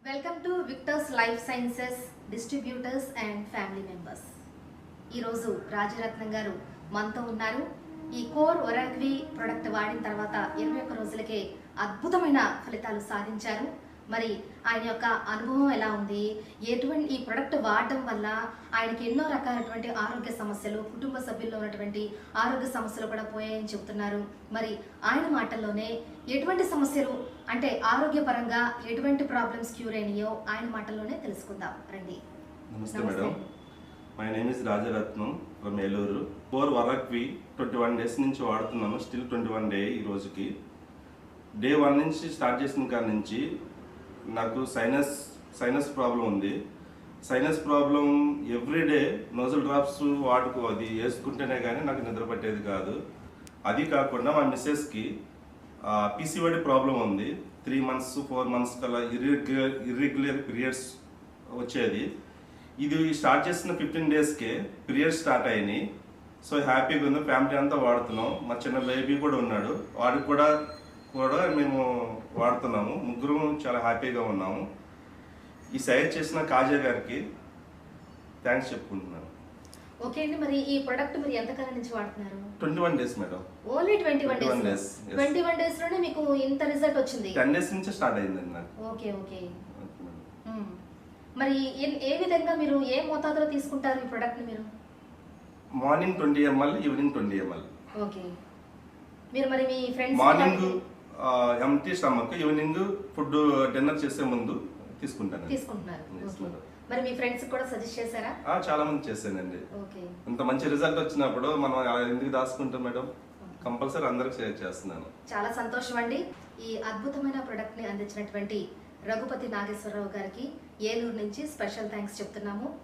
Welcome to Victors life sciences distributors and family members. ఈరోజు రాజరత్నం గారు మనతో ఉన్నారు. ఈ కోర్ ఒరాగ్వి ప్రొడక్ట్ వాడిన తర్వాత 21 రోజులకే అద్భుతమైన ఫలితాలు సాధించారు. మరి ఆయన యొక్క అనుభవం ఎలా ఉంది, ఎటువంటి ఈ ప్రొడక్ట్ వాడడం వల్ల ఆయనకి ఎన్నో రకాలైనటువంటి ఆరోగ్య సమస్యలు, కుటుంబ సభ్యుల్లో ఉన్నటువంటి ఆరోగ్య సమస్యలు కూడా పోయాయని చెప్తున్నారు. మరి ఆయన మాటల్లోనే ఎటువంటి సమస్యలు అంటే ఆరోగ్యపరంగా ఎటువంటి ప్రాబ్లమ్స్ క్యూర్ అయినాయో ఆయన మాటల్లోనే తెలుసుకుందాం రండి. నమస్తే madam, my name is Rajaratnam from Eluru. Core ఒరాగ్వి 21 డేస్ నుంచి వాడుతున్నాను. స్టిల్ 21 డే ఈ రోజుకి. డే 1 నుంచి స్టార్ట్ చేసిన కాడ నుంచి నాకు సైనస్ ప్రాబ్లం ఉంది. Sinus problem everyday nozzle drops అది వేసుకుంటేనే కానీ నాకు నిద్ర పట్టేది కాదు. అది కాకుండా మా మిస్సెస్కి పీసీఓడి ప్రాబ్లం ఉంది. 3 months 4 months కల్లా ఇర్రెగ్యులర్ పీరియడ్స్ వచ్చేది. ఇది స్టార్ట్ చేసిన 15 డేస్కే పీరియడ్స్ స్టార్ట్ అయినాయి. సో హ్యాపీగా ఉంది. ఫ్యామిలీ అంతా వాడుతున్నాం. మా చిన్న బేబీ కూడా ఉన్నాడు, వాడికి కూడా మేము వాడుతున్నాము. ముగ్గురు చాలా హ్యాపీగా ఉన్నాము. ఈ సజెస్ట్ చేసిన కాజా గారికి థ్యాంక్స్ చెప్పుకుంటున్నాను. ఓకే అండి, మరి ఈ ప్రొడక్ట్ మీరు ఎంతకాలం నుంచి వాడుతున్నారు? 21 days madam. Only 21 days. 21 days లోనే మీకు ఇంత రిజల్ట్ వచ్చింది? 10 days నుంచి స్టార్ట్ అయిందండి నాకు. Okay okay. మరి ఏ విధంగా మీరు ఏ మోతాదులో తీసుకుంటారు ఈ ప్రొడక్ట్ ని? మీరు morning 20 ml, evening 20 ml. Okay. మీరు మరి మీ friends morning empty stomach, evening food dinner చేసే ముందు తీసుకుంటున్నారు. మరి మీ ఫ్రెండ్స్ కూడా సజెస్ట్ చేశారా? చాలా మంది చేశానండి. ఓకే. ఇంత మంచి రిజల్ట్ వచ్చినప్పుడు మనం ఎందుకు దాచుకుంటాం మేడం? కంపల్సరీ అందరికి షేర్ చేస్తున్నాను. చాలా సంతోషం అండి. ఈ అద్భుతమైన ప్రొడక్ట్ ని అందించినటువంటి రఘుపతి నాగేశ్వరరావు గారికి ఏలూరు నుంచి స్పెషల్ థ్యాంక్స్ చెప్తున్నాము.